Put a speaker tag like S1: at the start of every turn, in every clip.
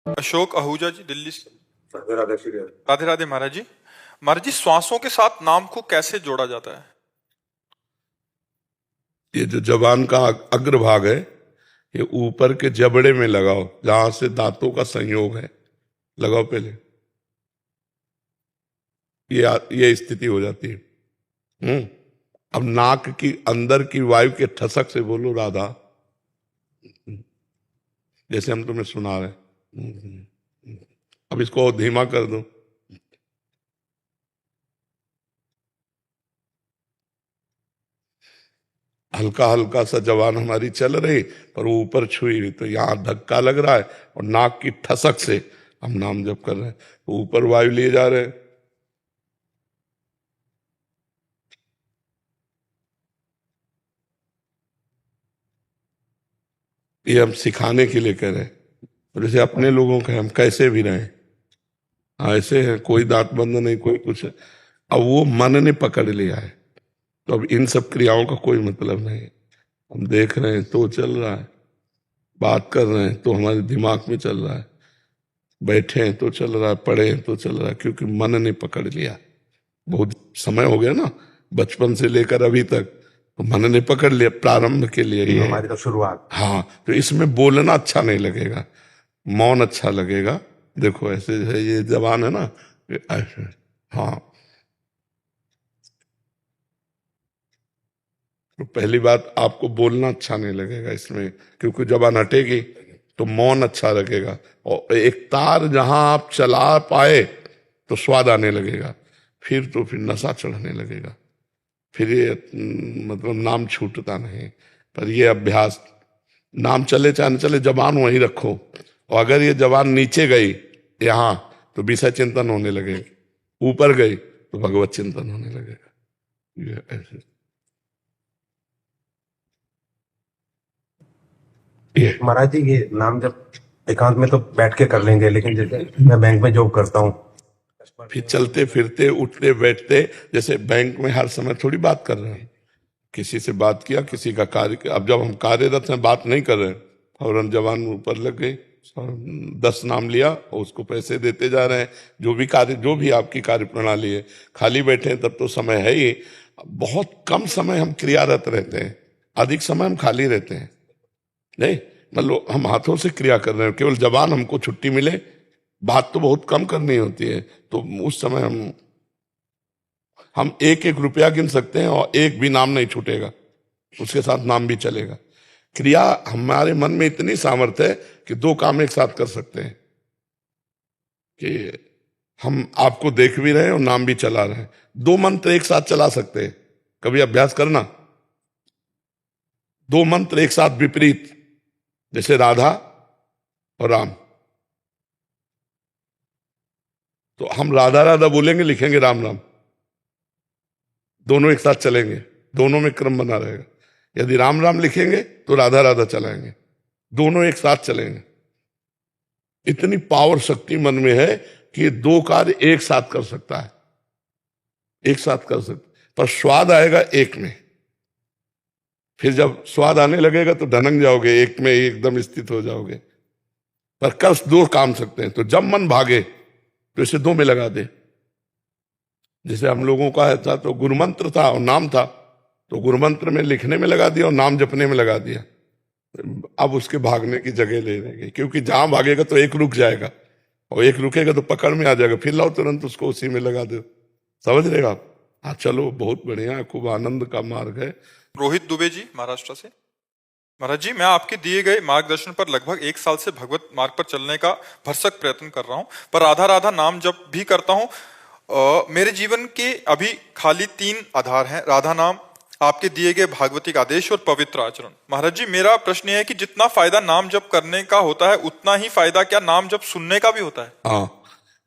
S1: अशोक आहूजा जी, दिल्ली से।
S2: राधे राधे श्री राधे।
S1: राधे राधे महाराज जी। महाराज जी, श्वासों के साथ नाम को कैसे जोड़ा जाता है?
S3: ये जो जबान का अग्रभाग है, ये ऊपर के जबड़े में लगाओ, जहां से दांतों का संयोग है, लगाओ पहले। ये स्थिति हो जाती है। अब नाक की अंदर की वायु के ठसक से बोलो राधा, जैसे हम तुम्हें सुना रहे हैं। अब इसको धीमा कर दो। हल्का हल्का सा जवान हमारी चल रही, पर वो ऊपर छुई हुई, तो यहां धक्का लग रहा है और नाक की ठसक से हम नाम जप कर रहे हैं, तो ऊपर वायु लिए जा रहे हैं। ये हम सिखाने के लिए कह रहे हैं। और जैसे अपने लोगों के हम कैसे भी रहें, ऐसे है, कोई दांत बंद नहीं, कोई कुछ है। अब वो मन ने पकड़ लिया है, तो अब इन सब क्रियाओं का कोई मतलब नहीं है। हम देख रहे हैं तो चल रहा है, बात कर रहे हैं तो हमारे दिमाग में चल रहा है, बैठे हैं तो चल रहा है, पढ़े हैं तो चल रहा है, क्योंकि मन ने पकड़ लिया। बहुत समय हो गया ना, बचपन से लेकर अभी तक, तो मन ने पकड़ लिया। प्रारंभ के लिए ही है
S2: हमारी तो शुरुआत।
S3: हाँ, तो इसमें बोलना अच्छा नहीं लगेगा, मौन अच्छा लगेगा। देखो ऐसे है, ये जबान है ना, ऐसे। हाँ, तो पहली बात, आपको बोलना अच्छा नहीं लगेगा इसमें, क्योंकि जबान हटेगी तो मौन अच्छा लगेगा। और एक तार जहां आप चला पाए तो स्वाद आने लगेगा, फिर नशा चढ़ने लगेगा, फिर ये मतलब नाम छूटता नहीं। पर ये अभ्यास, नाम चले चाहे न चले, जबान वहीं रखो। और अगर ये जबान नीचे गई यहाँ, तो विषय चिंतन होने लगेगा, ऊपर गई तो भगवत चिंतन होने लगेगा। ये ऐसे ये
S2: महाराज जी, ये नाम जब एकांत में तो बैठ के कर लेंगे, लेकिन जैसे मैं बैंक में जॉब करता हूँ,
S3: फिर चलते फिरते उठते बैठते, जैसे बैंक में हर समय थोड़ी बात कर रहे हैं। किसी से बात किया, किसी का कार्य किया। अब जब हम कार्यरत हैं, बात नहीं कर रहे हैं, फौरन जवान ऊपर लग गई, 10 नाम लिया और उसको पैसे देते जा रहे हैं। जो भी कार्य, जो भी आपकी कार्य प्रणाली है, खाली बैठे हैं तब तो समय है ही। बहुत कम समय हम क्रियारत रहते हैं, अधिक समय हम खाली रहते हैं। नहीं, मतलब हम हाथों से क्रिया कर रहे हैं, केवल जबान हमको छुट्टी मिले, बात तो बहुत कम करनी होती है, तो उस समय हम एक एक रुपया गिन सकते हैं और एक भी नाम नहीं छूटेगा, उसके साथ नाम भी चलेगा। क्रिया, हमारे मन में इतनी सामर्थ्य है कि 2 काम एक साथ कर सकते हैं, कि हम आपको देख भी रहे हैं और नाम भी चला रहे हैं। 2 मंत्र एक साथ चला सकते हैं, कभी अभ्यास करना। 2 मंत्र एक साथ विपरीत, जैसे राधा और राम, तो हम राधा राधा बोलेंगे, लिखेंगे राम राम, दोनों एक साथ चलेंगे, दोनों में क्रम बना रहेगा। यदि राम राम लिखेंगे तो राधा राधा चलाएंगे, दोनों एक साथ चलेंगे। इतनी पावर शक्ति मन में है कि 2 कार्य एक साथ कर सकता है, एक साथ कर सकता, पर स्वाद आएगा एक में। फिर जब स्वाद आने लगेगा तो ढनक जाओगे, एक में एकदम स्थित हो जाओगे। पर कर 2 काम सकते हैं, तो जब मन भागे तो इसे 2 में लगा दे। जैसे हम लोगों का है था, तो गुरुमंत्र था और नाम था, तो गुरुमंत्र में लिखने में लगा दिया और नाम जपने में लगा दिया। अब उसके भागने की जगह ले लेंगे, क्योंकि जहां भागेगा तो एक रुक जाएगा, और एक रुकेगा तो पकड़ में आ जाएगा, फिर लाओ तुरंत उसको उसी में लगा दो। समझ रहे आप? हाँ, चलो, बहुत बढ़िया है, खूब आनंद का मार्ग है।
S1: रोहित दुबे जी, महाराष्ट्र से। महाराज जी, मैं आपके दिए गए मार्गदर्शन पर लगभग 1 साल से भगवत मार्ग पर चलने का भरसक प्रयत्न कर रहा हूँ, पर राधा राधा नाम जब भी करता हूँ, मेरे जीवन के अभी खाली 3 आधार हैं: राधा नाम, आपके दिए गए भागवतिक आदेश और पवित्र आचरण। महाराज जी, मेरा प्रश्न यह है कि जितना फायदा नाम जप करने का होता है, उतना ही फायदा क्या नाम जप सुनने का भी होता है?
S3: हाँ,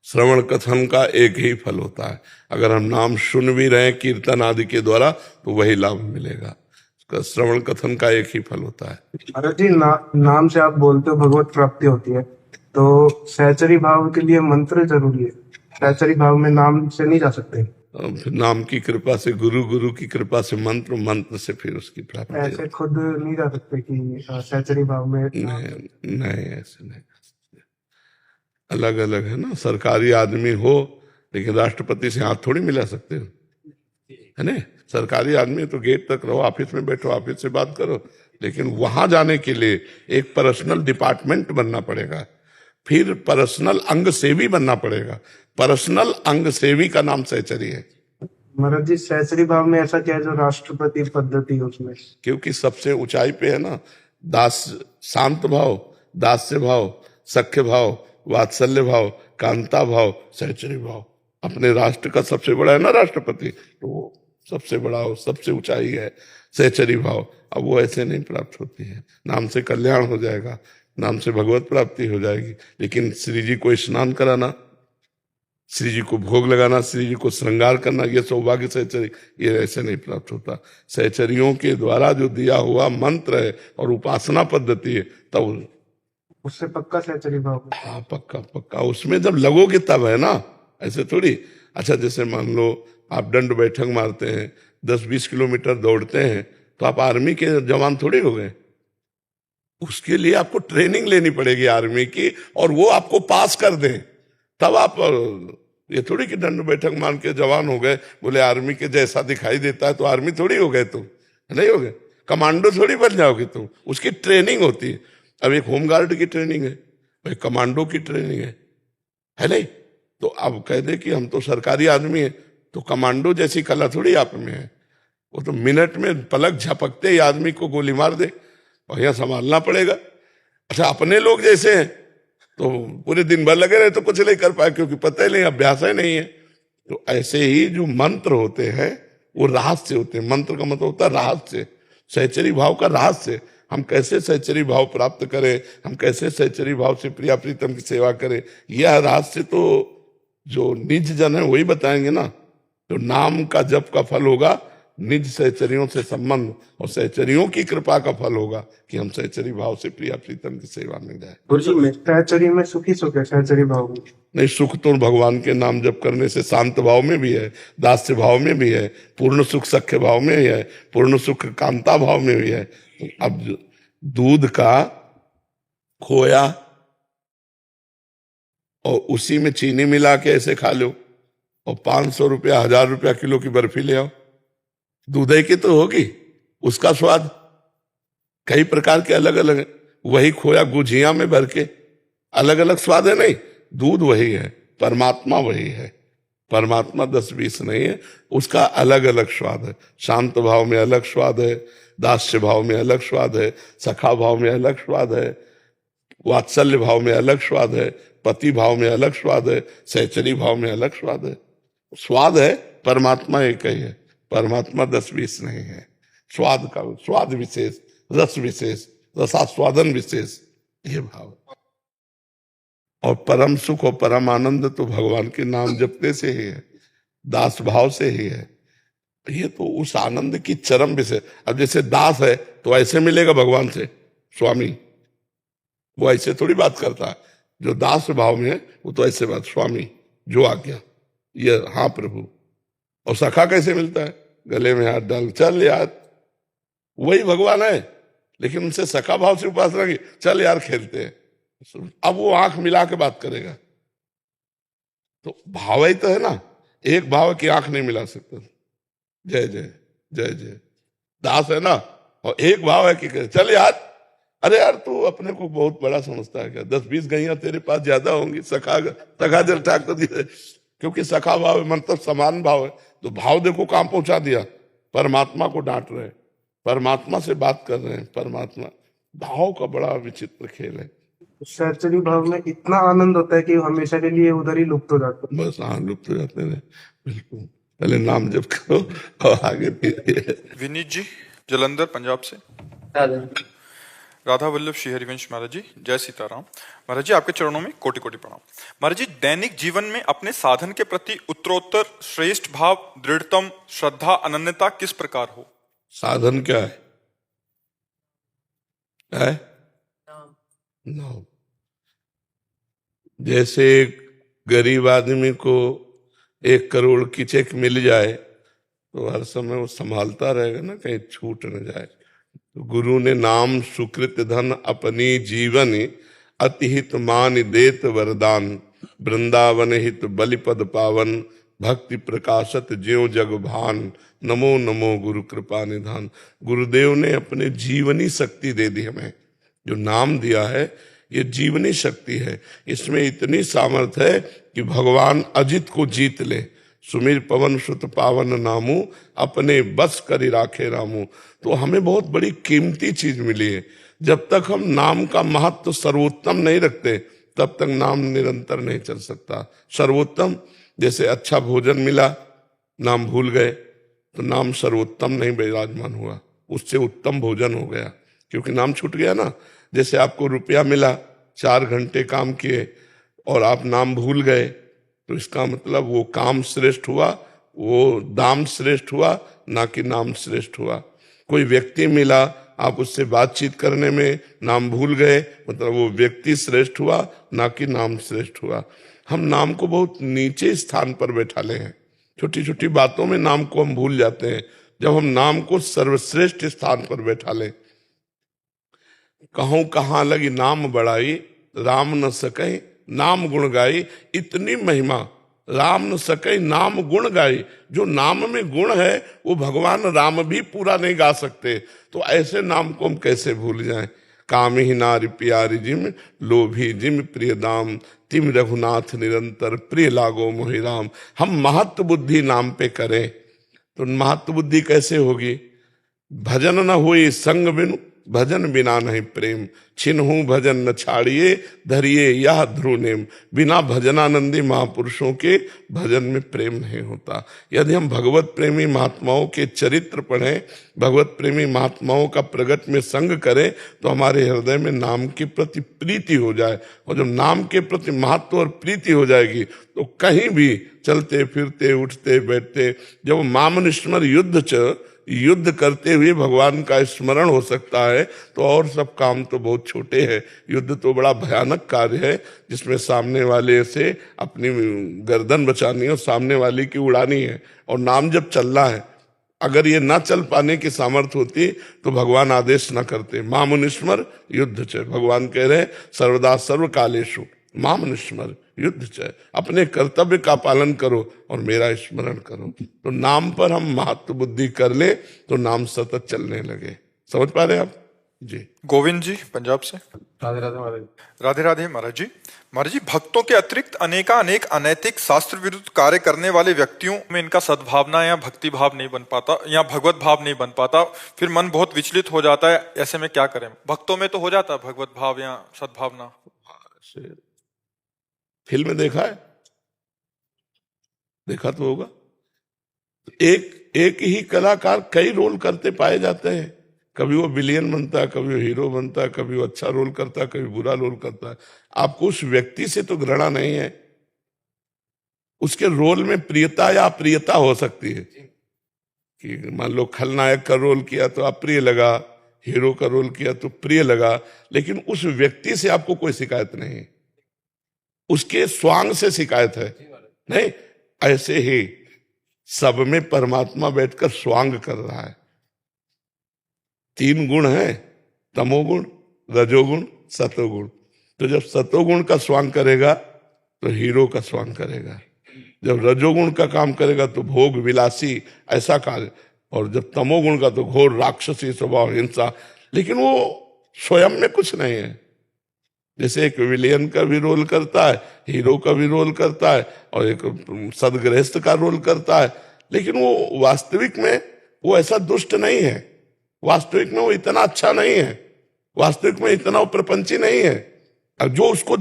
S3: श्रवण कथन का एक ही फल होता है। अगर हम नाम सुन भी रहे हैं कीर्तन आदि के द्वारा, तो वही लाभ मिलेगा। उसका श्रवण कथन का एक ही फल होता है।
S4: महाराज जी, नाम से आप बोलते हो भगवत प्राप्ति होती है, तो सहचरी भाव के लिए मंत्र जरूरी है। सहचरी भाव में नाम से नहीं जा सकते।
S3: फिर नाम की कृपा से, गुरु की कृपा से मंत्र, मंत्र से फिर उसकी प्राप्ति
S4: ऐसे
S3: होती
S4: खुद नहीं जा सकते कि सहचरी भाव में
S3: है। नहीं, नहीं, ऐसे नहीं। अलग अलग है ना। सरकारी आदमी हो लेकिन राष्ट्रपति से हाथ थोड़ी मिला सकते हो, है ना। सरकारी आदमी तो गेट तक रहो, ऑफिस में बैठो, ऑफिस से बात करो, लेकिन वहां जाने के लिए एक पर्सनल डिपार्टमेंट बनना पड़ेगा, फिर पर्सनल अंग सेवी बनना पड़ेगा। पर्सनल अंग सेवी का नाम सहचरी है,
S4: महाराज जी सहचरी भाव में ऐसा क्या है जो राष्ट्रपति पद्धति है उसमें?
S3: क्योंकि सबसे ऊंचाई पे है ना दास, शांत भाव, दास्य भाव, सख्य भाव, वात्सल्य भाव, कांता भाव, सहचरी भाव। अपने राष्ट्र का सबसे बड़ा है ना राष्ट्रपति, तो वो सबसे बड़ा हो, सबसे ऊंचाई है सहचरी भाव। अब वो ऐसे नहीं प्राप्त होती है। नाम से कल्याण हो जाएगा, नाम से भगवत प्राप्ति हो जाएगी, लेकिन श्री जी को स्नान कराना, श्री जी को भोग लगाना, श्री जी को श्रृंगार करना, ये सौभाग्य सहचरी, ये ऐसे नहीं प्राप्त होता। सहचरियों के द्वारा जो दिया हुआ मंत्र है और उपासना पद्धति है, तब
S4: उससे पक्का सहचरी भाव है।
S3: हाँ पक्का पक्का। उसमें जब लगोगे तब है ना, ऐसे थोड़ी। अच्छा जैसे मान लो आप दंड बैठक मारते हैं, 10-20 किलोमीटर दौड़ते हैं, तो आप आर्मी के जवान थोड़ी हो गए। उसके लिए आपको ट्रेनिंग लेनी पड़ेगी आर्मी की, और वो आपको पास कर दें तब आप, ये थोड़ी कि दंड बैठक मान के जवान हो गए, बोले आर्मी के जैसा दिखाई देता है तो आर्मी थोड़ी हो गए तुम, नहीं हो गए। कमांडो थोड़ी बन जाओगे तुम, उसकी ट्रेनिंग होती है। अब एक होमगार्ड की ट्रेनिंग है, एक कमांडो की ट्रेनिंग है नहीं। तो अब कह दे कि हम तो सरकारी आदमी है, तो कमांडो जैसी कला थोड़ी आप में है। वो तो मिनट में पलक झपकते ही आदमी को गोली मार दे, और यहाँ संभालना पड़ेगा। अच्छा अपने लोग जैसे हैं तो पूरे दिन भर लगे रहे तो कुछ नहीं कर पाए, क्योंकि पता ही नहीं, अभ्यास ही नहीं है। तो ऐसे ही जो मंत्र होते हैं वो रहस्य होते हैं। मंत्र का मतलब होता है रहस्य, सहचरी भाव का रहस्य। हम कैसे सहचरी भाव प्राप्त करें, हम कैसे सहचरी भाव से प्रिया प्रीतम की सेवा करें, यह रहस्य तो जो निज जन है वही बताएंगे ना। तो नाम का जप का फल होगा निज सहचरियों से संबंध, और सहचरियों की कृपा का फल होगा कि हम सहचरी भाव से प्रिया प्रीतम की सेवा में जाए।
S4: सहचरी में सुखी सुख है, सहचरी भाव में
S3: नहीं, सुख तो भगवान के नाम जप करने से शांत भाव में भी है, दास्य भाव में भी है, पूर्ण सुख सख्य भाव में भी है, पूर्ण सुख कांता भाव में भी है। अब दूध का खोया और उसी में चीनी मिला के ऐसे खा लो, और 500 रुपया 1000 रुपया किलो की बर्फी ले आओ, दूध की तो होगी, उसका स्वाद कई प्रकार के अलग अलग है। वही खोया गुझिया में भर के, अलग अलग स्वाद है नहीं, दूध वही है, परमात्मा वही है। परमात्मा 10-20 नहीं है, उसका अलग अलग स्वाद है। शांत भाव में अलग स्वाद है, दास्य भाव में अलग स्वाद है, सखा भाव में अलग स्वाद है, वात्सल्य भाव में अलग स्वाद है, पति भाव में अलग स्वाद है, सहचरी भाव में अलग स्वाद है। स्वाद है, परमात्मा एक ही है, परमात्मा 10-20 नहीं है। स्वाद का स्वाद विशेष, रस विशेष, रसास्वादन विशेष, ये भाव। और परम सुख और परम आनंद तो भगवान के नाम जपने से ही है, दास भाव से ही है। ये तो उस आनंद की चरम विषय। अब जैसे दास है तो ऐसे मिलेगा भगवान से स्वामी, वो ऐसे थोड़ी बात करता है। जो दास भाव में है वो तो ऐसे बात, स्वामी जो आज्ञा, ये हाँ प्रभु। और सखा कैसे मिलता है, गले में हाथ डाल, चल यार, वही भगवान है, लेकिन उनसे सखा भाव से उपासना की, चल यार खेलते हैं। अब वो आंख मिला के बात करेगा, तो भाव ही तो है ना। एक भाव की आंख नहीं मिला सकता, जय जय जय जय, दास है ना। और एक भाव है कि चल यार, अरे यार तू अपने को बहुत बड़ा समझता है क्या, 10-20 गैया तेरे पास ज्यादा होंगी, सखा जल ठाक दिए, क्योंकि सखा भाव है, मतलब समान भाव है। तो भाव देखो कहां पहुंचा दिया, परमात्मा को डांट रहे हैं, परमात्मा से बात कर रहे हैं, परमात्मा। भाव का बड़ा विचित्र खेल है।
S4: सहचरी भाव में इतना आनंद होता है कि हमेशा के लिए उधर ही लुप्त हो जाता है।
S3: बस हाँ, लुप्त हो जाते हैं, बिल्कुल। पहले नाम जप करो और आगे फिर।
S1: विनीत जी जलंधर पंजाब से। राधा वल्लभ श्री हरिवंश महाराज जी, जय सीताराम। महाराज जी आपके चरणों में कोटि कोटि प्रणाम। महाराज जी दैनिक जीवन में अपने साधन के प्रति उत्तरोत्तर श्रेष्ठ भाव, दृढ़तम श्रद्धा, अनन्यता किस प्रकार हो?
S3: साधन क्या है? नाम। जैसे गरीब आदमी को 1 करोड़ की चेक मिल जाए तो हर समय वो संभालता रहेगा ना, कहीं छूट न जाए। तो गुरु ने नाम सुकृत धन अपनी जीवन अति हित मान देत वरदान, वृंदावन हित बलिपद पावन, भक्ति प्रकाशत ज्यों जग भान, नमो नमो गुरु कृपा निधान। गुरुदेव ने अपने जीवनी शक्ति दे दी हमें, जो नाम दिया है ये जीवनी शक्ति है। इसमें इतनी सामर्थ्य है कि भगवान अजित को जीत ले। सुमिर पवन सुत पावन नामू, अपने बस करी राखे रामू। तो हमें बहुत बड़ी कीमती चीज मिली है। जब तक हम नाम का महत्व सर्वोत्तम नहीं रखते तब तक नाम निरंतर नहीं चल सकता। सर्वोत्तम, जैसे अच्छा भोजन मिला, नाम भूल गए तो नाम सर्वोत्तम नहीं विराजमान हुआ, उससे उत्तम भोजन हो गया, क्योंकि नाम छूट गया ना। जैसे आपको रुपया मिला, 4 घंटे काम किए और आप नाम भूल गए, तो इसका मतलब वो काम श्रेष्ठ हुआ, वो दाम श्रेष्ठ हुआ, ना कि नाम श्रेष्ठ हुआ। कोई व्यक्ति मिला, आप उससे बातचीत करने में नाम भूल गए, मतलब वो व्यक्ति श्रेष्ठ हुआ, ना कि नाम श्रेष्ठ हुआ। हम नाम को बहुत नीचे स्थान पर बैठा ले हैं। छोटी छोटी बातों में नाम को हम भूल जाते हैं। जब हम नाम को सर्वश्रेष्ठ स्थान पर बैठा ले, कहूं कहां लगी नाम बढ़ाई, राम न सके नाम गुण गाई। इतनी महिमा, राम न सके नाम गुण गाई। जो नाम में गुण है वो भगवान राम भी पूरा नहीं गा सकते, तो ऐसे नाम को हम कैसे भूल जाएं। काम ही नारी प्यारी जिम, लोभी जिम प्रिय दाम, तिम रघुनाथ निरंतर प्रिय लागो मोहि राम। हम महत्व बुद्धि नाम पे करें तो महत्व बुद्धि कैसे होगी। भजन न हुई संग बिनु, भजन बिना नहीं प्रेम, छिन्हू भजन न छाड़िए, धरिए यह ध्रुव नेम। बिना भजनानंदी महापुरुषों के भजन में प्रेम नहीं होता। यदि हम भगवत प्रेमी महात्माओं के चरित्र पढ़ें, भगवत प्रेमी महात्माओं का प्रगट में संग करें, तो हमारे हृदय में नाम के प्रति प्रीति हो जाए। और जब नाम के प्रति महत्व और प्रीति हो जाएगी तो कहीं भी चलते फिरते उठते बैठते, जब मामनिस्मर युद्ध करते हुए भगवान का स्मरण हो सकता है, तो और सब काम तो बहुत छोटे हैं। युद्ध तो बड़ा भयानक कार्य है, जिसमें सामने वाले से अपनी गर्दन बचानी है और सामने वाले की उड़ानी है। और नाम जब चल रहा है, अगर ये ना चल पाने की सामर्थ्य होती तो भगवान आदेश ना करते। मामुनिस्मर युद्ध च, भगवान कह रहे सर्वदा सर्व कालेषु मामुनिस्मर युद्ध च। अपने कर्तव्य का पालन करो और मेरा स्मरण करो। तो नाम पर हम महत्व बुद्धि कर ले तो नाम सतत चलने लगे। समझ पा रहे हैं आप जी।
S1: गोविंद जी पंजाब से।
S2: राधे राधे महाराज।
S1: राधे राधे महाराज जी। महाराज जी, भक्तों के अतिरिक्त अनेक अनैतिक शास्त्र विरुद्ध कार्य करने वाले व्यक्तियों में इनका सद्भावना या भक्ति भाव नहीं बन पाता, या भगवत भाव नहीं बन पाता, फिर मन बहुत विचलित हो जाता है। ऐसे में क्या करें? भक्तों में तो हो जाता है भगवत भाव या सद्भावना।
S3: फिल्म देखा है? देखा तो होगा। एक ही कलाकार कई रोल करते पाए जाते हैं। कभी वो विलेन बनता है, कभी वो हीरो बनता है, कभी वो अच्छा रोल करता है, कभी बुरा रोल करता है। आपको उस व्यक्ति से तो घृणा नहीं है, उसके रोल में प्रियता या अप्रियता हो सकती है। कि मान लो खलनायक का रोल किया तो अप्रिय लगा, हीरो का रोल किया तो प्रिय लगा, लेकिन उस व्यक्ति से आपको कोई शिकायत नहीं, उसके स्वांग से शिकायत है नहीं। ऐसे ही सब में परमात्मा बैठकर स्वांग कर रहा है। 3 गुण हैं, तमोगुण, रजोगुण, सतोगुण। तो जब सतोगुण का स्वांग करेगा तो हीरो का स्वांग करेगा, जब रजोगुण का काम करेगा तो भोग विलासी ऐसा कार्य, और जब तमोगुण का तो घोर राक्षसी स्वभाव हिंसा। लेकिन वो स्वयं में कुछ नहीं है। जैसे एक विलेन का भी रोल करता है, हीरो का भी रोल करता है, और एक सदगृहस्थ का रोल करता है, लेकिन वो वास्तविक में वो ऐसा दुष्ट नहीं है, वास्तविक में वो इतना अच्छा नहीं है, वास्तविक में इतना वो प्रपंची नहीं है। और जो उसको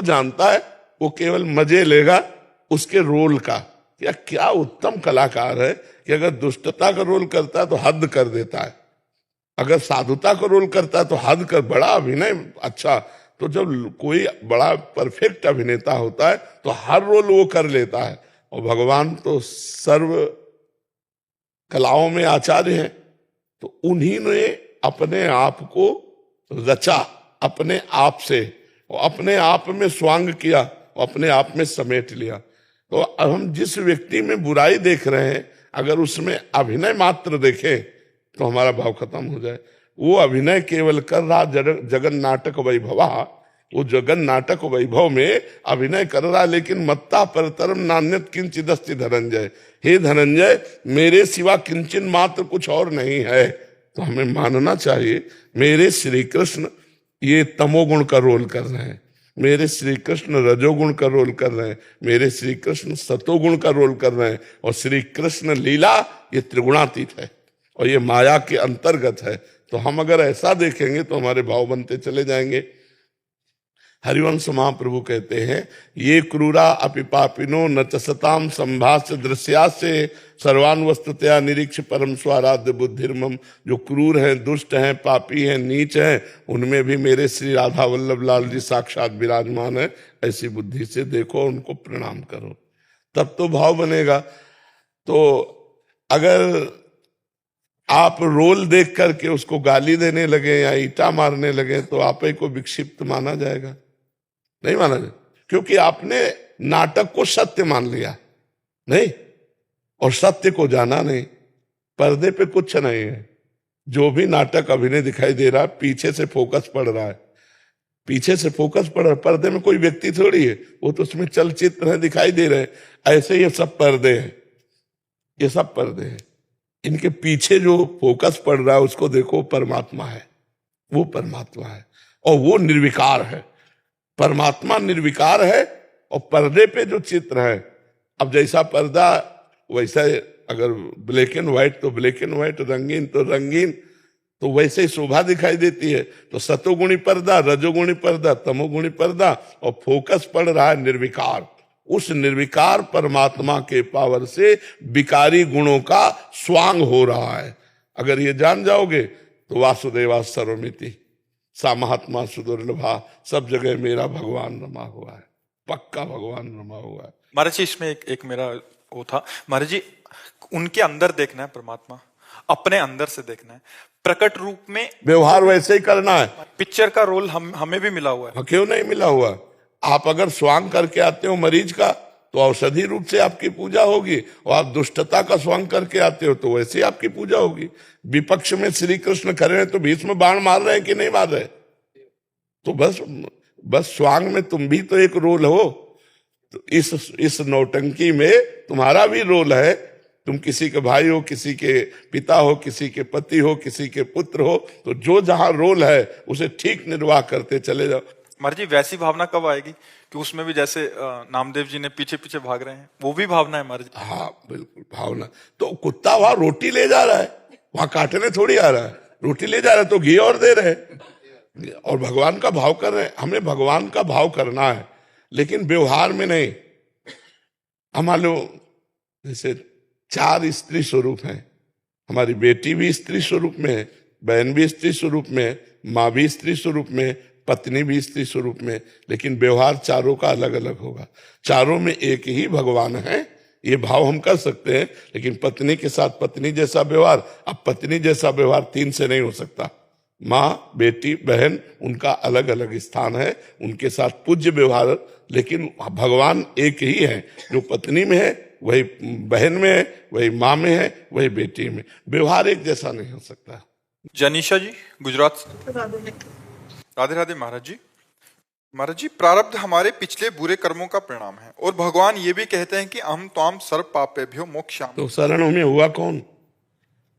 S3: जानता है वो केवल मजे लेगा उसके रोल का। क्या उत्तम कलाकार है कि अगर दुष्टता का रोल करता है तो हद कर देता है, अगर साधुता का रोल करता है तो हद कर, बड़ा अभिनय अच्छा। तो जब कोई बड़ा परफेक्ट अभिनेता होता है तो हर रोल वो कर लेता है। और भगवान तो सर्व कलाओं में आचार्य हैं, तो उन्हीं ने अपने आप को रचा अपने आप से, और अपने आप में स्वांग किया, और अपने आप में समेट लिया। तो अब हम जिस व्यक्ति में बुराई देख रहे हैं, अगर उसमें अभिनय मात्र देखें तो हमारा भाव खत्म हो जाए। वो अभिनय केवल कर रहा जगन नाटक वैभवा, वो जगन नाटक वैभव में अभिनय कर रहा, लेकिन मत्ता परतरम नान्यत किंचिदस्ति धनंजय, हे धनंजय मेरे सिवा किंचन मात्र कुछ और नहीं है। तो हमें मानना चाहिए मेरे श्री कृष्ण ये तमोगुण का रोल कर रहे हैं, मेरे श्री कृष्ण रजोगुण का रोल कर रहे हैं, मेरे श्री कृष्ण सतोगुण का रोल कर रहे हैं, और श्री कृष्ण लीला ये त्रिगुणातीत है और ये माया के अंतर्गत है। तो हम अगर ऐसा देखेंगे तो हमारे भाव बनते चले जाएंगे। हरिवंश महाप्रभु कहते हैं, ये क्रूरा अपि पापिनो न च सताम संभाष्य दृश्यास्य सर्वान वस्तुतया निरीक्ष परम स्वाराध्य बुद्धिर्मम। जो क्रूर हैं, दुष्ट हैं, पापी हैं, नीच हैं, उनमें भी मेरे श्री राधा वल्लभ लाल जी साक्षात विराजमान है। ऐसी बुद्धि से देखो, उनको प्रणाम करो, तब तो भाव बनेगा। तो अगर आप रोल देख करके उसको गाली देने लगे या ईटा मारने लगे तो आप ही को विक्षिप्त माना जाएगा, नहीं माना जाए, क्योंकि आपने नाटक को सत्य मान लिया नहीं और सत्य को जाना नहीं। पर्दे पे कुछ नहीं है, जो भी नाटक अभिनय दिखाई दे रहा है पीछे से फोकस पड़ रहा है, पीछे से फोकस पड़ रहा है। पर्दे में कोई व्यक्ति थोड़ी है, वो तो उसमें चलचित्र है, दिखाई दे रहे हैं। ऐसे ये सब पर्दे हैं, ये सब पर्दे हैं। इनके पीछे जो फोकस पड़ रहा है उसको देखो, परमात्मा है, वो परमात्मा है और वो निर्विकार है। परमात्मा निर्विकार है और पर्दे पे जो चित्र है, अब जैसा पर्दा वैसा, अगर ब्लैक एंड व्हाइट तो ब्लैक एंड व्हाइट, रंगीन तो रंगीन, तो वैसे ही शोभा दिखाई देती है। तो सतोगुणी पर्दा, रजोगुणी पर्दा, तमोगुणी पर्दा, और फोकस पड़ रहा है निर्विकार। उस निर्विकार परमात्मा के पावर से विकारी गुणों का स्वांग हो रहा है। अगर ये जान जाओगे तो वासुदेवा सर्वमिति सा महात्मा सुदुर्लभा, सब जगह मेरा भगवान रमा हुआ है, पक्का भगवान रमा हुआ है।
S1: महाराज जी इसमें एक मेरा वो था, महाराज जी उनके अंदर देखना है परमात्मा, अपने अंदर से देखना है, प्रकट रूप में
S3: व्यवहार वैसे ही करना है।
S1: पिक्चर का रोल हमें भी मिला हुआ है।
S3: क्यों नहीं मिला हुआ? आप अगर स्वांग करके आते हो मरीज का तो औषधि रूप से आपकी पूजा होगी, और आप दुष्टता का स्वांग करके आते हो तो वैसे आपकी पूजा होगी। विपक्ष में श्री कृष्ण खड़े हैं तो भीष्म बाण मार रहे हैं कि नहीं मार रहे? तो बस स्वांग में तुम भी तो एक रोल हो। तो इस नौटंकी में तुम्हारा भी रोल है। तुम किसी के भाई हो, किसी के पिता हो, किसी के पति हो, किसी के पुत्र हो, तो जो जहां रोल है उसे ठीक निर्वाह करते चले जाओ।
S1: महाराज जी वैसी भावना कब आएगी कि उसमें भी जैसे नामदेव जी ने पीछे पीछे भाग रहे हैं, वो भी भावना है महाराज जी?
S3: हाँ बिल्कुल भावना। तो कुत्ता वहां रोटी ले जा रहा है, वहां काटने थोड़ी आ रहा है, रोटी ले जा रहा है तो घी और दे रहे हैं और भगवान का भाव कर रहे हैं। हमें भगवान का भाव करना है, लेकिन व्यवहार में नहीं। हमारे लोग जैसे 4 स्त्री स्वरूप हैं, हमारी बेटी भी स्त्री स्वरूप में है, बहन भी स्त्री स्वरूप में है, माँ भी स्त्री स्वरूप में है, पत्नी भी स्त्री स्वरूप में, लेकिन व्यवहार चारों का अलग अलग होगा। चारों में एक ही भगवान है, ये भाव हम कर सकते हैं। लेकिन पत्नी के साथ पत्नी जैसा व्यवहार, अब पत्नी जैसा व्यवहार 3 से नहीं हो सकता। माँ, बेटी, बहन, उनका अलग अलग स्थान है, उनके साथ पूज्य व्यवहार, लेकिन भगवान एक ही है। जो पत्नी में है वही बहन में है, वही माँ में है, वही बेटी में। व्यवहार एक जैसा नहीं हो सकता।
S1: जनीशा जी गुजरात से। राधे राधे महाराज जी। महाराज जी प्रारब्ध हमारे पिछले बुरे कर्मों का परिणाम है और भगवान ये भी कहते हैं कि हम त्वाम सर्व पापेभ्यो मोक्षामि।
S3: तो शरण में हुआ कौन?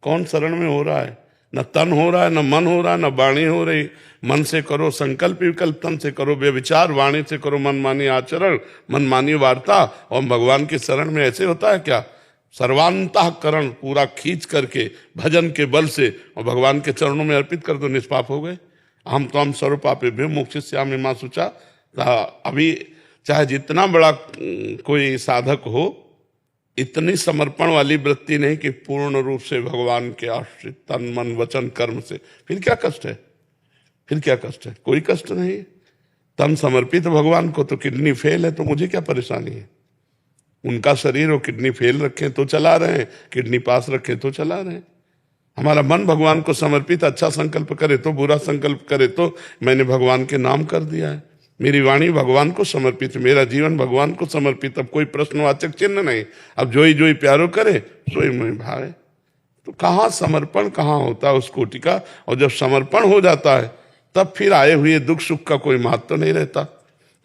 S3: कौन शरण में हो रहा है? न तन हो रहा है, न मन हो रहा है, न वाणी हो रही। मन से करो संकल्प विकल्प, तन से करो व्यभिचार, वाणी से करो मनमानी आचरण, मनमानी वार्ता। और भगवान के शरण में ऐसे होता है क्या? सर्वांतःकरण पूरा खींच करके भजन के बल से और भगवान के चरणों में अर्पित कर दो, निष्पाप हो गए। हम तो हम सर्व पापेभ्यो मोक्षयिष्यामि मा शुचा। अभी चाहे जितना बड़ा कोई साधक हो, इतनी समर्पण वाली वृत्ति नहीं कि पूर्ण रूप से भगवान के आश्रित तन मन वचन कर्म से, फिर क्या कष्ट है? फिर क्या कष्ट है? कोई कष्ट नहीं है। तन समर्पित भगवान को, तो किडनी फेल है तो मुझे क्या परेशानी है? उनका शरीर और किडनी फेल रखे तो चला रहे हैं, किडनी पास रखे तो चला रहे हैं। हमारा मन भगवान को समर्पित, अच्छा संकल्प करे तो, बुरा संकल्प करे तो मैंने भगवान के नाम कर दिया है। मेरी वाणी भगवान को समर्पित, मेरा जीवन भगवान को समर्पित। अब कोई प्रश्नवाचक चिन्ह नहीं। अब जोई जोई प्यारो करे सोई मोहि भावे। तो कहाँ समर्पण कहाँ होता है उस कोटि का। और जब समर्पण हो जाता है तब फिर आए हुए दुख सुख का कोई महत्व नहीं रहता,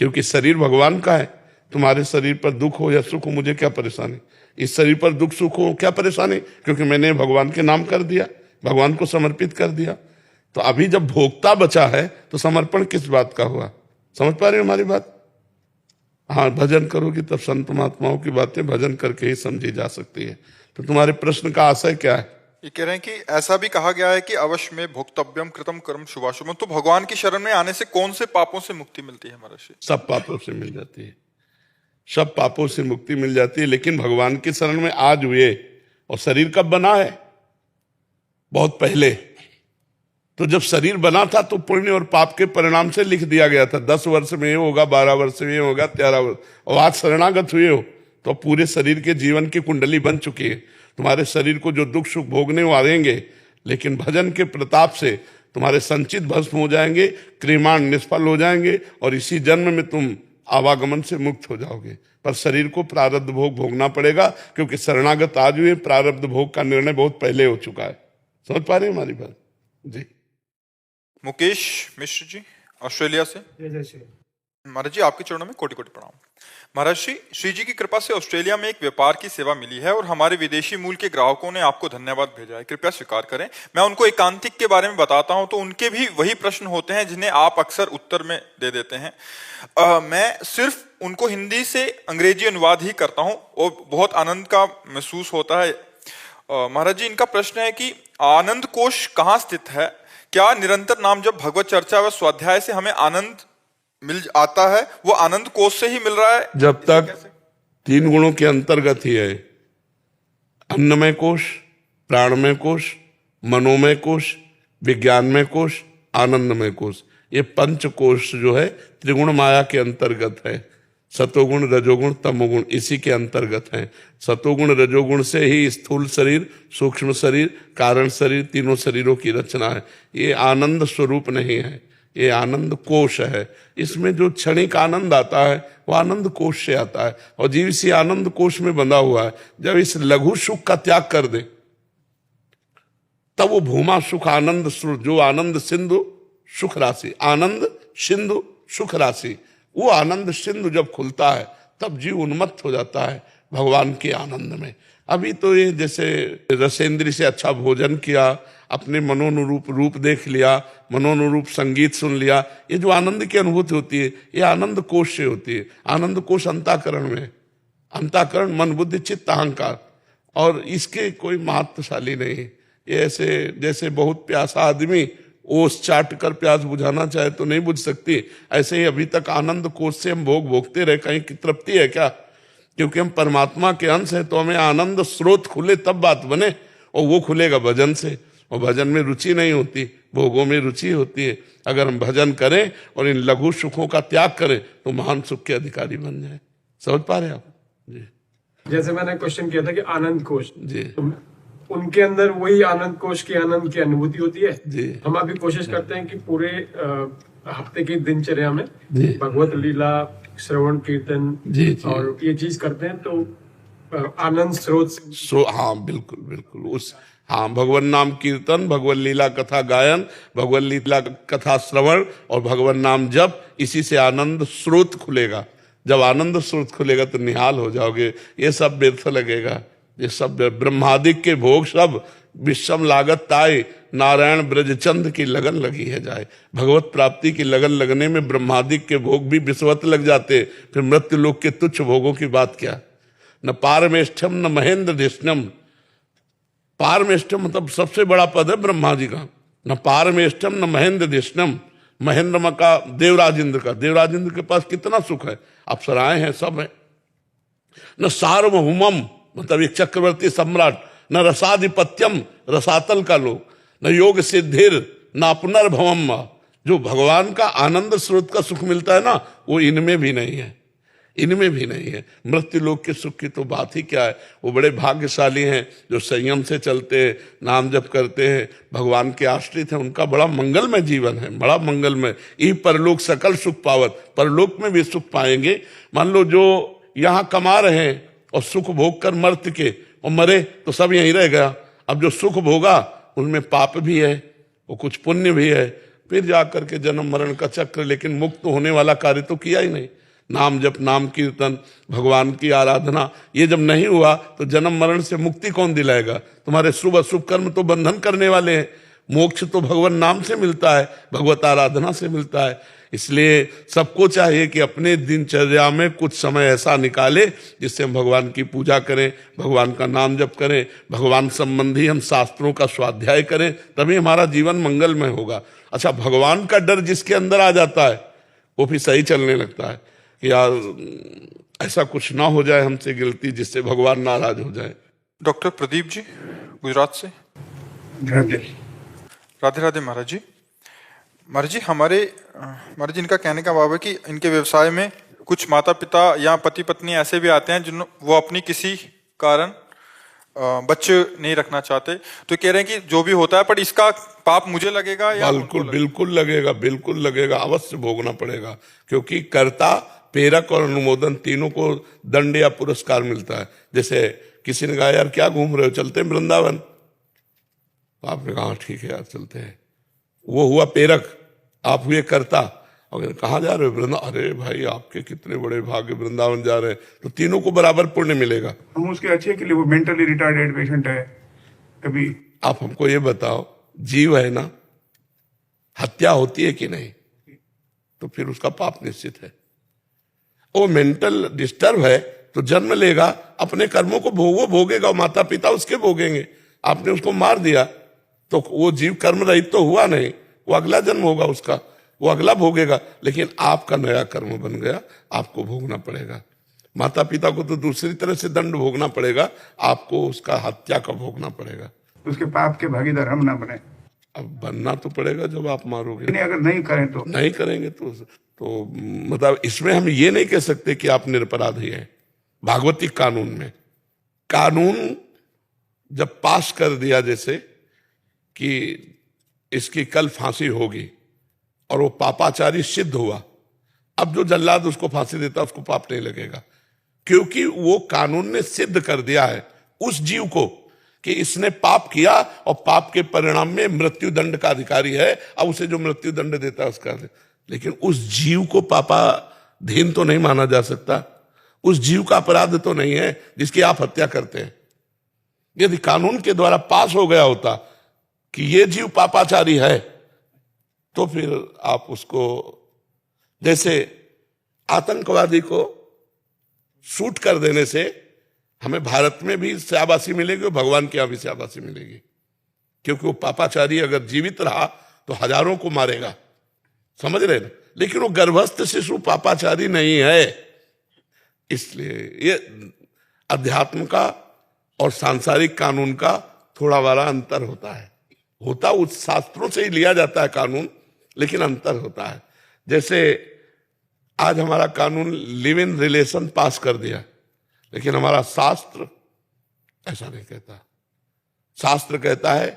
S3: क्योंकि शरीर भगवान का है। तुम्हारे शरीर पर दुख हो या सुख हो मुझे क्या परेशानी, इस शरीर पर दुख सुख हो क्या परेशानी, क्योंकि मैंने भगवान के नाम कर दिया, भगवान को समर्पित कर दिया। तो अभी जब भोक्ता बचा है तो समर्पण किस बात का हुआ, समझ पा रहे हो हमारी बात। हाँ, भजन करोगी तब संत महात्माओं की बातें भजन करके ही समझी जा सकती है। तो तुम्हारे प्रश्न का आशय क्या है?
S1: ये कह रहे हैं कि ऐसा भी कहा गया है कि अवश्य में भोक्तव्यम कृतम कर्म शुभाशुभम, तो भगवान की शरण में आने से कौन से पापों से मुक्ति मिलती है महर्षि?
S3: सब पापों से मिल जाती है, सब पापों से मुक्ति मिल जाती है। लेकिन भगवान की शरण में आज हुए, और शरीर कब बना है? बहुत पहले। तो जब शरीर बना था तो पुण्य और पाप के परिणाम से लिख दिया गया था, 10 वर्ष में ये होगा, 12 वर्ष में ये होगा, 13 वर्ष। और आज शरणागत हुए हो तो पूरे शरीर के जीवन की कुंडली बन चुकी है। तुम्हारे शरीर को जो दुख सुख भोगने वो आएंगे, लेकिन भजन के प्रताप से तुम्हारे संचित भस्म हो जाएंगे, क्रियमाण निष्फल हो जाएंगे, और इसी जन्म में तुम आवागमन से मुक्त हो जाओगे। पर शरीर को प्रारब्ध भोग भोगना पड़ेगा, क्योंकि शरणागत आज हुए, प्रारब्ध भोग का निर्णय बहुत पहले हो चुका है। समझ पा रहे हैं हमारी बात जी?
S1: मुकेश मिश्र जी ऑस्ट्रेलिया से। महाराज जी, आपके चरणों में कोटि कोटि प्रणाम। महाराज श्री जी की कृपा से ऑस्ट्रेलिया में एक व्यापार की सेवा मिली है और हमारे विदेशी मूल के ग्राहकों ने आपको धन्यवाद भेजा है, कृपया स्वीकार करें। मैं उनको एकांतिक के बारे में बताता हूं तो उनके भी वही प्रश्न होते हैं जिन्हें आप अक्सर उत्तर में दे देते हैं। मैं सिर्फ उनको हिंदी से अंग्रेजी अनुवाद ही करता हूं और बहुत आनंद का महसूस होता है। महाराज जी, इनका प्रश्न है कि आनंद कोश कहाँ स्थित है? क्या निरंतर नाम जब भगवत चर्चा व स्वाध्याय से हमें आनंद मिल आता है, वो आनंद कोश से ही मिल रहा है?
S3: जब तक 3 गुणों के अंतर्गत ही है, अन्नमय कोश, प्राणमय कोश, मनोमय कोश, विज्ञानमय कोश, आनंदमय कोश, ये 5 कोश जो है त्रिगुण माया के अंतर्गत है। सतोगुण रजोगुण तमोगुण इसी के अंतर्गत है। सतोगुण रजोगुण से ही स्थूल शरीर, सूक्ष्म शरीर, कारण शरीर, तीनों शरीरों की रचना है। ये आनंद स्वरूप नहीं है, ये आनंद कोश है। इसमें जो क्षणिक आनंद आता है वो आनंद कोश से आता है, और जीव इसी आनंद कोश में बंधा हुआ है। जब इस लघु सुख का त्याग कर दे तब वो भूमा सुख आनंद, जो आनंद सिंधु सुख राशि, आनंद सिंधु सुख राशि, वो आनंद सिंधु जब खुलता है तब जीव उन्मत्त हो जाता है भगवान के आनंद में। अभी तो ये जैसे रसेंद्री से अच्छा भोजन किया, अपने मनोनुरूप रूप देख लिया, मनोनुरूप संगीत सुन लिया, ये जो आनंद की अनुभूति होती है ये आनंद कोश से होती है। आनंद कोश अंतःकरण में, अंतःकरण मन बुद्धि चित्त अहंकार, और इसके कोई महत्वशाली नहीं। ये ऐसे जैसे बहुत प्यासा आदमी ओस चाट कर प्यास बुझाना चाहे तो नहीं बुझ सकती, ऐसे ही अभी तक आनंद कोश से हम भोग भोगते रहे, कहीं की तृप्ति है क्या? क्योंकि हम परमात्मा के अंश हैं तो हमें आनंद स्रोत खुले तब बात बने, और वो खुलेगा भजन से। और भजन में रुचि नहीं होती, भोगों में रुचि होती है। अगर हम भजन करें और इन लघु सुखों का त्याग करें तो महान सुख के अधिकारी बन जाए। समझ पा रहे आप जी?
S5: जैसे मैंने क्वेश्चन किया था कि आनंद कोश
S3: जी,
S5: तो उनके अंदर वही आनंद कोश की आनंद की अनुभूति होती है
S3: जी।
S5: हम अभी कोशिश करते हैं कि पूरे हफ्ते की दिनचर्या में
S3: जी।
S5: भगवत लीला, श्रवण कीर्तन
S3: जी, जी।
S5: और ये चीज करते हैं तो आनंद स्रोत
S3: हाँ बिल्कुल बिल्कुल उस हाँ, भगवान नाम कीर्तन, भगवान लीला कथा गायन, भगवान लीला कथा श्रवण और भगवान नाम जप, इसी से आनंद स्रोत खुलेगा। जब आनंद स्रोत खुलेगा तो निहाल हो जाओगे। ये सब व्यर्थ लगेगा, ये सब ब्रह्मादिक के भोग सब विषम लागत ताए, नारायण ब्रजचंद की लगन लगी है जाए। भगवत प्राप्ति की लगन लगने में ब्रह्मादिक के भोग भी विषवत लग जाते, फिर मृत्यु लोक के तुच्छ भोगों की बात क्या। न पारमेष्ठम न महेंद्र धिष्णम, पारमेष्ठम मतलब सबसे बड़ा पद है ब्रह्मा जी का। न पारमेष्ठम न महेंद्र धिष्णम, महेंद्र का देवराज इंद्र का, देवराज इंद्र के पास कितना सुख है, अप्सराएं हैं, सब है। न सार्वभौमम मतलब एक चक्रवर्ती सम्राट, न रसाधिपत्यम रसातल का लोग, न योग सिद्धिर न पुनर्भवम, जो भगवान का आनंद स्रोत का सुख मिलता है ना वो इनमें भी नहीं है, इनमें भी नहीं है। मृत्यु लोक के सुख की तो बात ही क्या है। वो बड़े भाग्यशाली हैं जो संयम से चलते हैं, नाम जप करते हैं, भगवान के आश्रित हैं, उनका बड़ा मंगलमय जीवन है, बड़ा मंगलमय। ई परलोक सकल सुख पावत, परलोक में भी सुख पाएंगे। मान लो जो यहाँ कमा रहे हैं और सुख भोग कर मर्त के और मरे तो सब यहीं रह गया। अब जो सुख भोगा उनमें पाप भी है, वो कुछ पुण्य भी है, फिर जाकर के जन्म मरण का चक्र, लेकिन मुक्त होने वाला कार्य तो किया ही नहीं। नाम जप, नाम कीर्तन, भगवान की आराधना, ये जब नहीं हुआ तो जन्म मरण से मुक्ति कौन दिलाएगा? तुम्हारे शुभ अशुभ कर्म तो बंधन करने वाले हैं। मोक्ष तो भगवान नाम से मिलता है, भगवत आराधना से मिलता है। इसलिए सबको चाहिए कि अपने दिनचर्या में कुछ समय ऐसा निकाले जिससे हम भगवान की पूजा करें, भगवान का नाम जप करें, भगवान संबंधी हम शास्त्रों का स्वाध्याय करें, तभी हमारा जीवन मंगलमय होगा। अच्छा, भगवान का डर जिसके अंदर आ जाता है वो फिर सही चलने लगता है कि यार ऐसा कुछ ना हो जाए हमसे गलती जिससे भगवान नाराज हो जाए।
S1: डॉक्टर प्रदीप जी, गुजरात से। राधे राधे महाराज जी। महाराज जी, महाराज जी, इनका कहने का भाव है कि इनके व्यवसाय में कुछ माता पिता या पति पत्नी ऐसे भी आते हैं जिन वो अपनी किसी कारण बच्चे नहीं रखना चाहते, तो कह रहे हैं कि जो भी होता है पर इसका पाप मुझे लगेगा या
S3: बिल्कुल लगेगा, बिल्कुल लगेगा, अवश्य भोगना पड़ेगा, क्योंकि कर्ता, प्रेरक और अनुमोदन तीनों को दंड या पुरस्कार मिलता है। जैसे किसी ने कहा यार क्या घूम रहे हो, चलते हैं वृंदावन, आपने कहा ठीक है यार चलते हैं, वो हुआ प्रेरक, आप हुए कर्ता। अगर कहाँ जा रहे हो? वृंदावन। अरे भाई आपके कितने बड़े भाग्य, वृंदावन जा रहे हैं, तो तीनों को बराबर पुण्य मिलेगा।
S6: हम उसके अच्छे के लिए, वो मेंटली रिटार्डेड पेशेंट है कभी।
S3: आप हमको ये बताओ, जीव है ना, हत्या होती है कि नहीं? तो फिर उसका पाप निश्चित है। वो मेंटल डिस्टर्ब है तो जन्म लेगा, अपने कर्मों को भोगेगा, माता पिता उसके भोगेंगे। आपने उसको मार दिया तो वो जीव कर्म रहित तो हुआ नहीं, वो अगला जन्म होगा उसका, वो अगला भोगेगा, लेकिन आपका नया कर्म बन गया, आपको भोगना पड़ेगा। माता पिता को तो दूसरी तरह से दंड भोगना पड़ेगा, आपको उसका हत्या का भोगना पड़ेगा।
S6: उसके पाप के भागीदार हम ना बने।
S3: अब बनना तो पड़ेगा जब आप मारोगे।
S6: नहीं, अगर नहीं करें तो
S3: नहीं करेंगे तो मतलब इसमें हम ये नहीं कह सकते कि आप निरपराधी हैं। भागवतिक कानून में कानून जब पास कर दिया जैसे कि इसकी कल फांसी होगी और वो पापाचारी सिद्ध हुआ, अब जो जल्लाद उसको फांसी देता उसको पाप नहीं लगेगा, क्योंकि वो कानून ने सिद्ध कर दिया है उस जीव को कि इसने पाप किया और पाप के परिणाम में मृत्यु दंड का अधिकारी है। अब उसे जो मृत्यु दंड देता है उसका, लेकिन उस जीव को पापाधीन तो नहीं माना जा सकता, उस जीव का अपराध तो नहीं है जिसकी आप हत्या करते हैं। यदि कानून के द्वारा पास हो गया होता कि ये जीव पापाचारी है, तो फिर आप उसको, जैसे आतंकवादी को शूट कर देने से हमें भारत में भी शाबाशी मिलेगी और भगवान के यहां भी शाबाशी मिलेगी, क्योंकि वो पापाचारी अगर जीवित रहा तो हजारों को मारेगा, समझ रहे ना, लेकिन वो गर्भस्थ शिशु पापाचारी नहीं है। इसलिए ये अध्यात्म का और सांसारिक कानून का थोड़ा बड़ा अंतर होता है, होता उस शास्त्रों से ही लिया जाता है कानून, लेकिन अंतर होता है। जैसे आज हमारा कानून लिव इन रिलेशन पास कर दिया, लेकिन हमारा शास्त्र ऐसा नहीं कहता। शास्त्र कहता है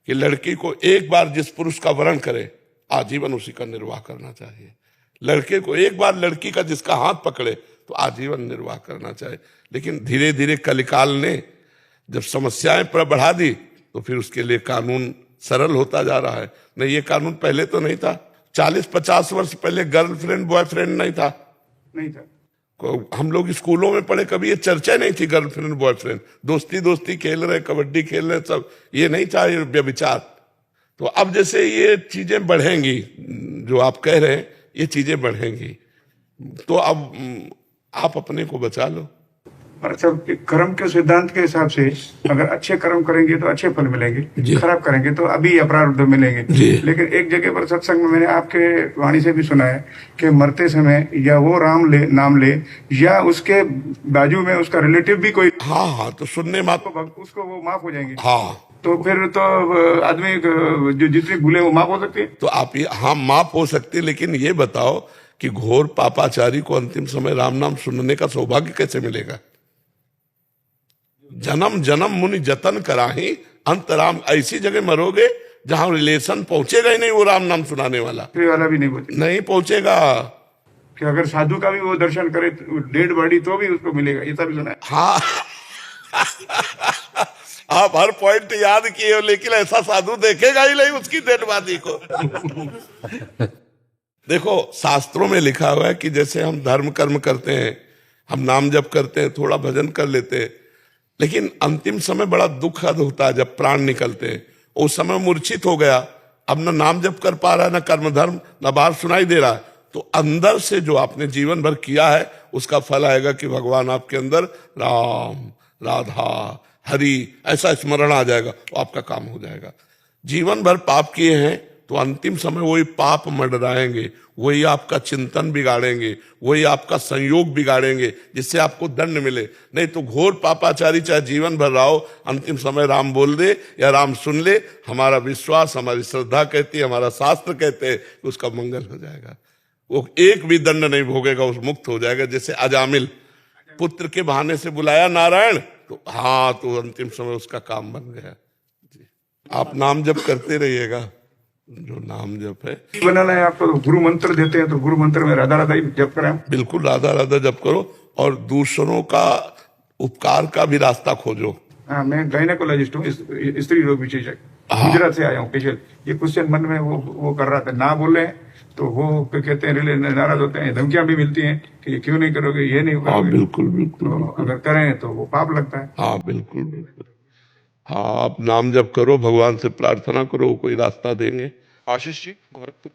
S3: कि लड़की को एक बार जिस पुरुष का वरण करे आजीवन उसी का निर्वाह करना चाहिए, लड़के को एक बार लड़की का जिसका हाथ पकड़े तो आजीवन निर्वाह करना चाहिए। लेकिन धीरे धीरे कलिकाल ने जब समस्याएं बढ़ा दी तो फिर उसके लिए कानून सरल होता जा रहा है। नहीं, ये कानून पहले तो नहीं था, 40-50 वर्ष पहले गर्लफ्रेंड बॉयफ्रेंड नहीं था। हम लोग स्कूलों में पढ़े, कभी ये चर्चा नहीं थी गर्लफ्रेंड बॉयफ्रेंड, दोस्ती खेल रहे, कबड्डी खेल रहे, सब ये नहीं था, ये व्यभिचार। तो अब जैसे ये चीजें बढ़ेंगी, जो आप कह रहे हैं ये चीजें बढ़ेंगी, तो अब आप अपने को बचा लो।
S6: और अच्छा, कर्म के सिद्धांत के हिसाब से अगर अच्छे कर्म करेंगे तो अच्छे फल मिलेंगे, खराब करेंगे तो अभी अपराध मिलेंगे। लेकिन एक जगह पर सत्संग में मैंने आपके वाणी से भी सुना है कि मरते समय या वो नाम ले या उसके बाजू में उसका रिलेटिव भी कोई,
S3: हाँ, तो सुनने मात्र
S6: उसको वो माफ हो जाएंगे।
S3: हाँ,
S6: तो फिर तो आदमी जो जितनी भूले वो माफ हो सकती है।
S3: तो आप हाँ माफ हो सकती है, लेकिन ये बताओ कि घोर पापाचारी को अंतिम समय राम नाम सुनने का सौभाग्य कैसे मिलेगा? जन्म जन्म मुनि जतन कराही अंतराम, ऐसी जगह मरोगे जहां रिलेशन पहुंचेगा ही नहीं वो राम नाम सुनाने वाला
S6: भी नहीं
S3: पहुंचेगा।
S6: कि अगर साधु का भी वो दर्शन करे डेड बॉडी तो भी उसको मिलेगा, ऐसा भी सुना है।
S3: हाँ आप हर पॉइंट याद किए हो, लेकिन ऐसा साधु देखेगा ही नहीं उसकी डेडबादी को। देखो, शास्त्रों में लिखा हुआ है कि जैसे हम धर्म कर्म करते हैं, हम नाम जप करते हैं, थोड़ा भजन कर लेते हैं, लेकिन अंतिम समय बड़ा दुखद होता है जब प्राण निकलते हैं। उस समय मूर्छित हो गया, अब ना नाम जप कर पा रहा है, ना कर्म धर्म, ना बाहर सुनाई दे रहा है, तो अंदर से जो आपने जीवन भर किया है उसका फल आएगा कि भगवान आपके अंदर राम, राधा, हरि ऐसा स्मरण आ जाएगा, तो आपका काम हो जाएगा। जीवन भर पाप किए हैं तो अंतिम समय वही पाप मंडराएंगे, वही आपका चिंतन बिगाड़ेंगे, वही आपका संयोग बिगाड़ेंगे, जिससे आपको दंड मिले। नहीं तो घोर पापाचारी चाहे जीवन भर रहो, अंतिम समय राम बोल दे या राम सुन ले, हमारा विश्वास, हमारी श्रद्धा कहती है, हमारा शास्त्र कहते हैं कि उसका मंगल हो जाएगा, वो एक भी दंड नहीं भोगेगा, उस मुक्त हो जाएगा। जैसे अजामिल पुत्र के बहाने से बुलाया नारायण, तो हाँ, तो अंतिम समय उसका काम बन गया। जी, आप नाम जप करते रहिएगा, जो नाम जप है।
S6: बनाना है आपको, तो गुरु मंत्र देते हैं, तो गुरु मंत्र में राधा राधा ही जप करें।
S3: बिल्कुल राधा राधा जप करो, और दूसरों का उपकार का भी रास्ता खोजो।
S6: हाँ, मैं गायनेकोलॉजिस्ट हूँ, स्त्री रोग विशेषज्ञ, गुजरात से आया हूँ स्पेशल। ये क्वेश्चन मन में वो कर रहा था, ना बोले तो वो कहते हैं, नाराज होते हैं, धमकियां भी मिलती हैं कि ये क्यों नहीं करोगे, ये नहीं
S3: हाँ
S6: करोगे।
S3: बिल्कुल बिल्कुल,
S6: तो अगर करें तो वो पाप लगता है।
S3: हाँ बिल्कुल बिल्कुल। हाँ, आप नाम जप करो, भगवान से प्रार्थना करो, वो कोई रास्ता देंगे।
S1: आशीष जी, गोरखपुर।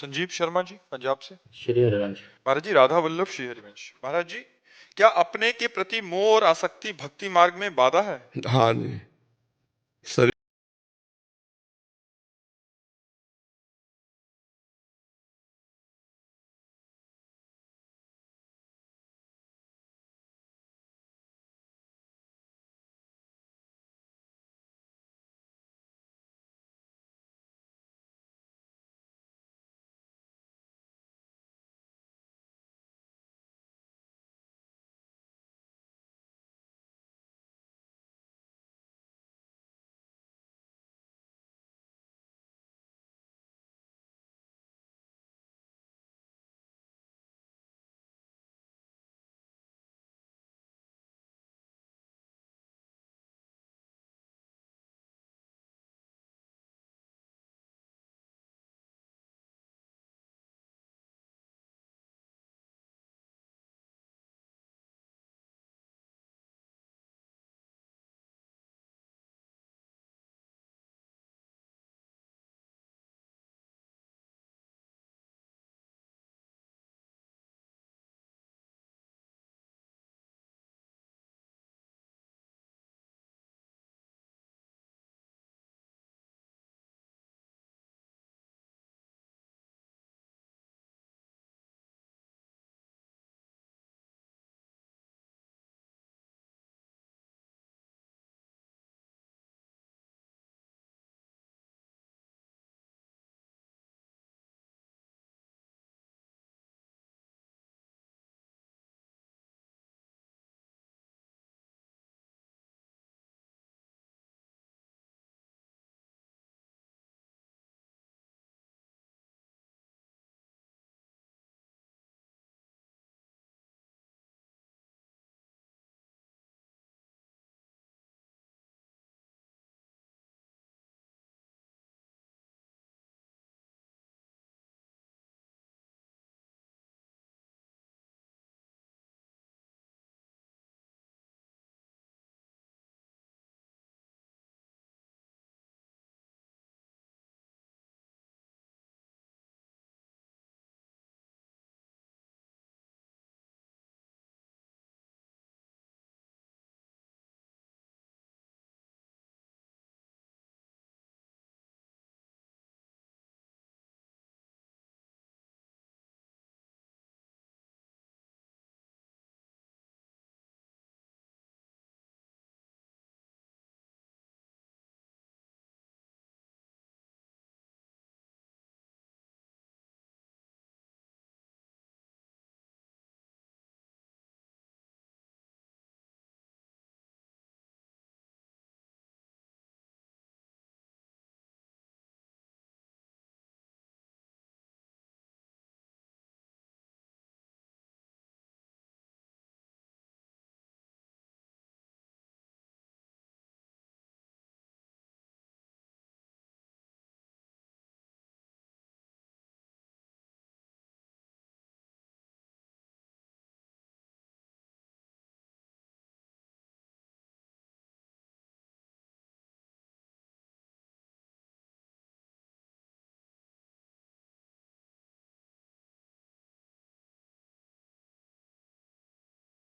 S1: संजीव शर्मा जी पंजाब से।
S7: श्री हरिवंश।
S1: महाराज जी राधा वल्लभ श्री हरिवंश। महाराज जी क्या अपने के प्रति मोह और आसक्ति भक्ति मार्ग में बाधा है?
S3: हाँ जी,